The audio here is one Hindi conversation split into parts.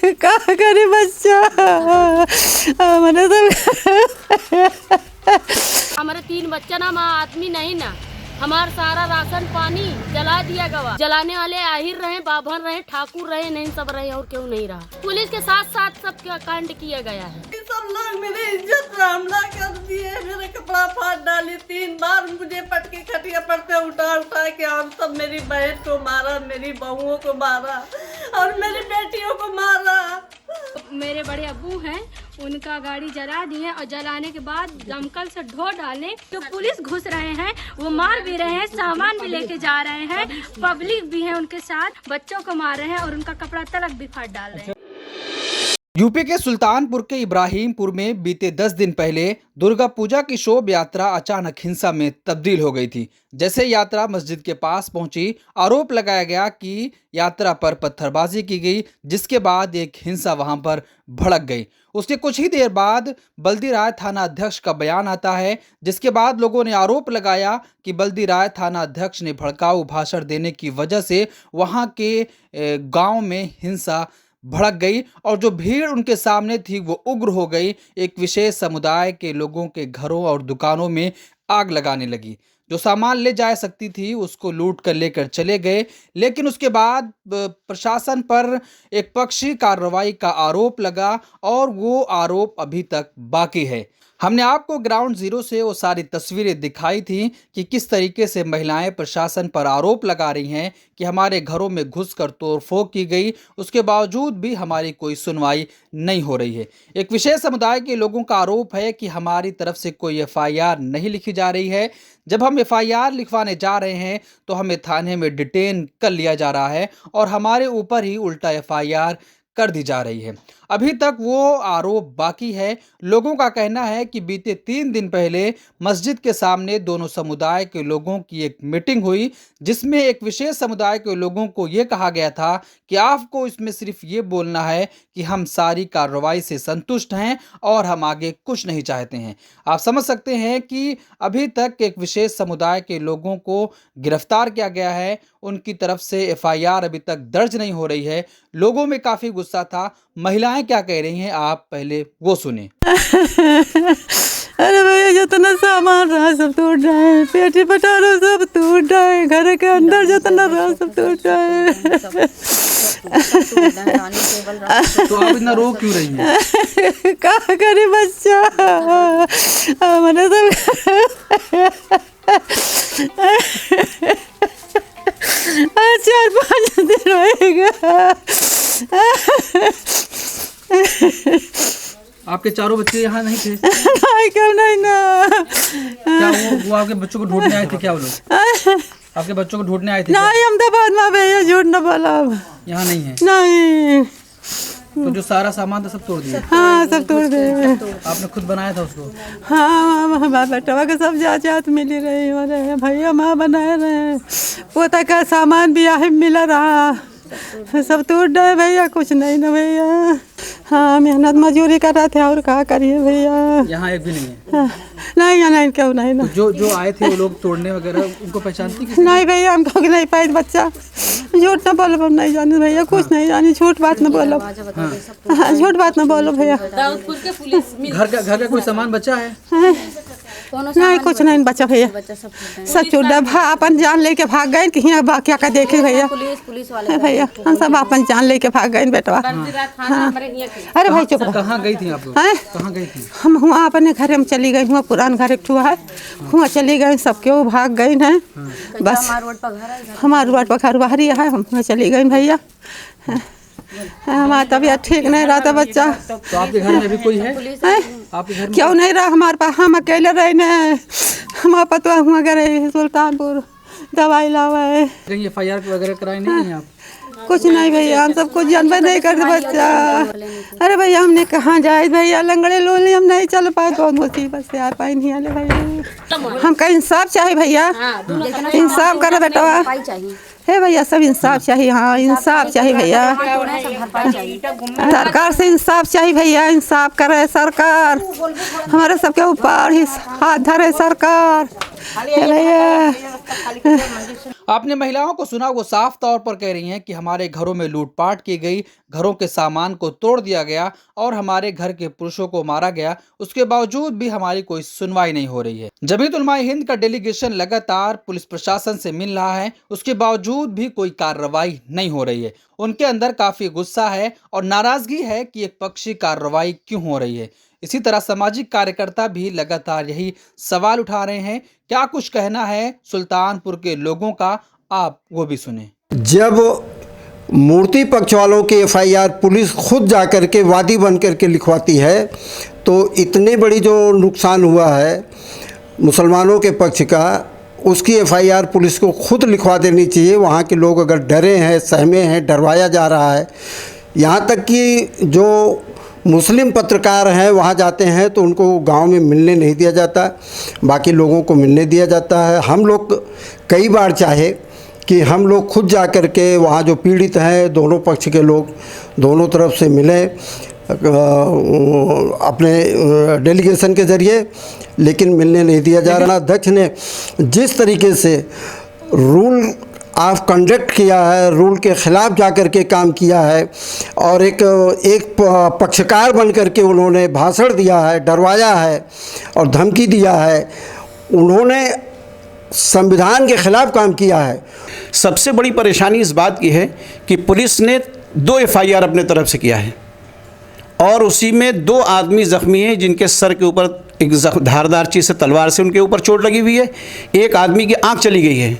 क्या करे बच्चा मैंने तो हमारे 3 बच्चा ना, हमारा आदमी नहीं ना, हमारा सारा राशन पानी जला दिया गवा। जलाने वाले आहिर रहे, बाभन रहे, ठाकुर रहे, नहीं सब रहे और क्यों नहीं रहा। पुलिस के साथ साथ सब कांड किया गया है। सब लोग मेरी इज्जत पर हमला कर दिए, मेरे कपड़ा फाड़ डाली, 3 बार मुझे पटके खटिया पर पे उठा उठा के और सब मेरी बहन को मारा, मेरी बहुओं को मारा और मेरी बेटियों को मारा। मेरे बड़े अब्बू हैं, उनका गाड़ी जला दिए और जलाने के बाद दमकल से ढो डाले। जो पुलिस घुस रहे हैं वो मार भी रहे हैं, सामान भी लेके जा रहे हैं, पब्लिक भी है उनके साथ, बच्चों को मार रहे हैं और उनका कपड़ा तलक भी फाड़ डाल रहे हैं। यूपी के सुल्तानपुर के इब्राहिमपुर में बीते 10 दिन पहले दुर्गा पूजा की शोभ यात्रा अचानक हिंसा में तब्दील हो गई थी। जैसे यात्रा मस्जिद के पास पहुंची, आरोप लगाया गया कि यात्रा पर पत्थरबाजी की गई, जिसके बाद एक हिंसा वहां पर भड़क गई। उसके कुछ ही देर बाद बल्दी राय थाना अध्यक्ष का बयान आता है, जिसके बाद लोगों ने आरोप लगाया कि बल्दी राय थाना अध्यक्ष ने भड़काऊ भाषण देने की वजह से वहां के गांव में हिंसा भड़क गई और जो भीड़ उनके सामने थी वो उग्र हो गई। एक विशेष समुदाय के लोगों के घरों और दुकानों में आग लगाने लगी। जो सामान ले जा सकती थी उसको लूट कर लेकर चले गए। लेकिन उसके बाद प्रशासन पर एक पक्षी कार्रवाई का आरोप लगा और वो आरोप अभी तक बाकी है। हमने आपको ग्राउंड जीरो से वो सारी तस्वीरें दिखाई थी कि किस तरीके से महिलाएं प्रशासन पर आरोप लगा रही हैं कि हमारे घरों में घुसकर तोड़फोड़ की गई, उसके बावजूद भी हमारी कोई सुनवाई नहीं हो रही है। एक विशेष समुदाय के लोगों का आरोप है कि हमारी तरफ से कोई FIR नहीं लिखी जा रही है। जब हम FIR लिखवाने जा रहे हैं तो हमें थाने में डिटेन कर लिया जा रहा है और हमारे ऊपर ही उल्टा FIR कर दी जा रही है। अभी तक वो आरोप बाकी है। लोगों का कहना है कि बीते 3 दिन पहले मस्जिद के सामने दोनों समुदाय के लोगों की एक मीटिंग हुई, जिसमें एक विशेष समुदाय के लोगों को ये कहा गया था कि आपको इसमें सिर्फ ये बोलना है कि हम सारी कार्रवाई से संतुष्ट हैं और हम आगे कुछ नहीं चाहते हैं। आप समझ सकते हैं कि अभी तक एक विशेष समुदाय के लोगों को गिरफ्तार किया गया है, उनकी तरफ से FIR अभी तक दर्ज नहीं हो रही है। लोगों में काफी गुस्सा था। महिलाएं क्या कह रही हैं आप पहले वो सुने। अरे भैया जितना सामान रहा सब टूट जाए, पेटी पटारा सब टूट जाए, घर के अंदर जितना रहा सब टूट जाए। तो आप इतना रो क्यों रही हैं? क्या करे बच्चा मैंने तो 4-5 दिन रहेगा। आपके चारों बच्चे यहाँ नहीं थे? नहीं, क्यों नहीं ना। क्या वो आपके बच्चों को ढूंढने आए थे? क्या वो लोग आपके बच्चों को ढूंढने आए थे? नहीं, अहमदाबाद में भैया, झूठ न बोला। यहाँ नहीं है? नहीं। तो जो सारा सामान था सब तोड़ दिया? हाँ, सब तोड़ दिए। आपने खुद बनाया था उसको? हाँ, हमारे बेटवा के सब जात मिली रही हो रहे भैया, माँ बनाए रहे, पोता का सामान भी आहे मिला रहा, सब टूट गए भैया, कुछ नहीं ना भैया। हाँ, मेहनत मजदूरी कर रहे थे और क्या करिए भैया। यहाँ एक भी नहीं है? हाँ, नहीं, नहीं, क्यों नहीं ना। तो जो आए थे वो लोग तोड़ने वगैरह, उनको पहचानती? नहीं भैया, हमको नहीं पाए बच्चा, झूठ ना बोलो, हम नहीं जाने भैया, कुछ नहीं जाने, झूठ बात ना बोलो। हाँ, झूठ बात ना बोलो भैया। घर का कोई सामान बचा है? नहीं, कुछ नहीं बचा भैया, सब चूड़ा अपन जान लेके भाग गए कि यहाँ क्या का देखे भैया। पुलिस वाले भैया हम सब अपन जान लेके भाग गए बेटवा। अरे भाई चुप रहो। कहाँ गई थी आप लोग? कहाँ गई थी? हम हुआ अपने घर में चली गई, हुआ पुरान घर एक ठुआ है, हुआ चली गई, सबके वो भाग गई हैं। बस हमारे रोड पर घर बाहरी है, हम हुआ चली गई भैया। हमारा तबीयत ठीक नहीं रहा था बच्चा। तो आपके घर में भी कोई है? आपके घर में क्यों नहीं रहा हमारे पास, हम अकेले रहे न, हमारा पतवा हुआ गए सुल्तानपुर दवाई लावे। कहीं FIR वगैरह कराए नहीं है आप? कुछ नहीं भैया, हम सब कुछ जानवर नहीं करते बच्चा। अरे भैया हमने कहाँ जाए भैया, लंगड़े लोले हम नहीं चल पाए, बहुत मुसीबत से आ पाए नहीं आले भैया। हमका इंसाफ चाहिए भैया, इंसाफ करे बेटवा। हे भैया सब इंसाफ चाहिए। हाँ, इंसाफ चाहिए भैया, सरकार से इंसाफ चाहिए भैया, इंसाफ करे सरकार, हमारे सबके ऊपर ही हाथ धरे सरकार। आपने महिलाओं को सुना, वो साफ तौर पर कह रही हैं कि हमारे घरों में लूटपाट की गई, घरों के सामान को तोड़ दिया गया और हमारे घर के पुरुषों को मारा गया। उसके बावजूद भी हमारी कोई सुनवाई नहीं हो रही है। जमीयत उलमा हिंद का डेलीगेशन लगातार पुलिस प्रशासन से मिल रहा है, उसके बावजूद भी कोई कार्रवाई नहीं हो रही है। उनके अंदर काफी गुस्सा है और नाराजगी है कि एक पक्षी कार्रवाई क्यों हो रही है। इसी तरह सामाजिक कार्यकर्ता भी लगातार यही सवाल उठा रहे हैं। क्या कुछ कहना है सुल्तानपुर के लोगों का, आप वो भी सुने। जब मूर्ति पक्ष वालों के एफआईआर पुलिस खुद जा कर के वादी बन कर के लिखवाती है, तो इतने बड़ी जो नुकसान हुआ है मुसलमानों के पक्ष का, उसकी एफआईआर पुलिस को खुद लिखवा देनी चाहिए। वहाँ के लोग अगर डरे हैं, सहमे हैं, डरवाया जा रहा है। यहाँ तक कि जो मुस्लिम पत्रकार हैं वहाँ जाते हैं तो उनको गांव में मिलने नहीं दिया जाता, बाकी लोगों को मिलने दिया जाता है। हम लोग कई बार चाहे कि हम लोग खुद जा कर के वहाँ जो पीड़ित हैं, दोनों पक्ष के लोग दोनों तरफ से मिलें अपने डेलीगेशन के ज़रिए, लेकिन मिलने नहीं दिया जा रहा। अध्यक्ष ने जिस तरीके से रूल ऑफ कंडक्ट किया है, रूल के ख़िलाफ़ जा कर के काम किया है और एक पक्षकार बन कर के उन्होंने भाषण दिया है, डरवाया है और धमकी दिया है, उन्होंने संविधान के ख़िलाफ़ काम किया है। सबसे बड़ी परेशानी इस बात की है कि पुलिस ने 2 एफआईआर अपने तरफ से किया है और उसी में 2 आदमी ज़ख्मी हैं जिनके सर के ऊपर एक धारदार चीज़ से, तलवार से उनके ऊपर चोट लगी हुई है। एक आदमी की आंख चली गई है।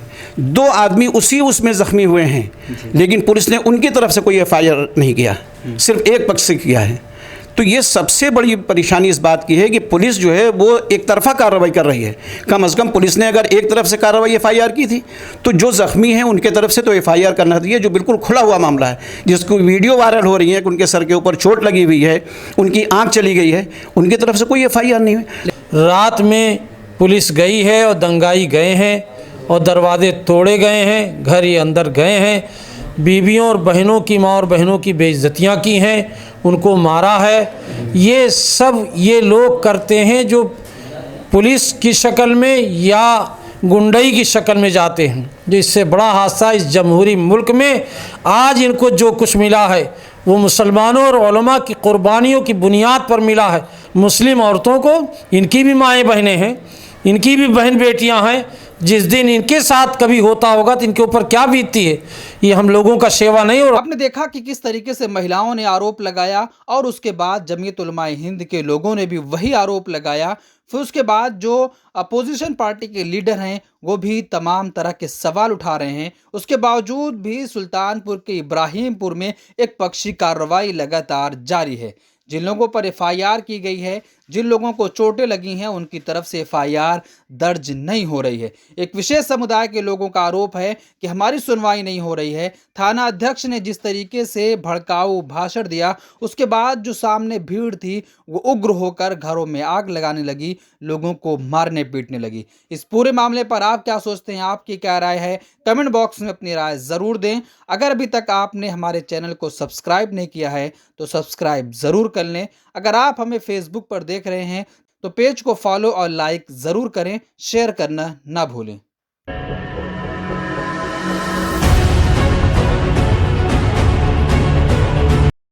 2 आदमी उसमें ज़ख्मी हुए हैं, लेकिन पुलिस ने उनकी तरफ से कोई एफआईआर नहीं किया, सिर्फ एक पक्ष से किया है। तो ये सबसे बड़ी परेशानी इस बात की है कि पुलिस जो है वो एक तरफा कार्रवाई कर रही है। कम से कम पुलिस ने अगर एक तरफ से कार्रवाई एफआईआर की थी तो जो ज़ख्मी हैं उनके तरफ से तो एफआईआर करना चाहिए, जो बिल्कुल खुला हुआ मामला है, जिसको वीडियो वायरल हो रही है कि उनके सर के ऊपर चोट लगी हुई है, उनकी आँख चली गई है, उनकी तरफ से कोई एफआईआर नहीं है। रात में पुलिस गई है और दंगाई गए हैं और दरवाजे तोड़े गए हैं, घर ये अंदर गए हैं, बीवियों और बहनों की, माँ और बहनों की बेइज्जतियाँ की हैं, उनको मारा है। ये सब ये लोग करते हैं जो पुलिस की शक्ल में या गुंडई की शक्ल में जाते हैं। जो इससे बड़ा हादसा इस जमहूरी मुल्क में आज इनको जो कुछ मिला है वो मुसलमानों और उलमा की कुर्बानियों की बुनियाद पर मिला है। मुस्लिम औरतों को, इनकी भी माएँ बहनें हैं, इनकी भी बहन बेटियां हैं, जिस दिन इनके साथ कभी होता होगा तो इनके ऊपर क्या बीतती है, ये हम लोगों का सेवा नहीं हो रहा। आपने देखा कि किस तरीके से महिलाओं ने आरोप लगाया और उसके बाद जमीयत उलमा हिंद के लोगों ने भी वही आरोप लगाया। फिर उसके बाद जो अपोजिशन पार्टी के लीडर हैं वो भी तमाम तरह के सवाल उठा रहे हैं। उसके बावजूद भी सुल्तानपुर के इब्राहिमपुर में एक पक्षी कार्रवाई लगातार जारी है। जिन लोगों पर एफआईआर की गई है, जिन लोगों को चोटें लगी हैं, उनकी तरफ से एफआईआर दर्ज नहीं हो रही है। एक विशेष समुदाय के लोगों का आरोप है कि हमारी सुनवाई नहीं हो रही है। थाना अध्यक्ष ने जिस तरीके से भड़काऊ भाषण दिया, उसके बाद जो सामने भीड़ थी वो उग्र होकर घरों में आग लगाने लगी, लोगों को मारने पीटने लगी। इस पूरे मामले पर आप क्या सोचते हैं, आपकी क्या राय है, कमेंट बॉक्स में अपनी राय ज़रूर दें। अगर अभी तक आपने हमारे चैनल को सब्सक्राइब नहीं किया है तो सब्सक्राइब ज़रूर कर लें। अगर आप हमें फेसबुक पर देख रहे हैं तो पेज को फॉलो और लाइक ज़रूर करें, शेयर करना ना भूलें।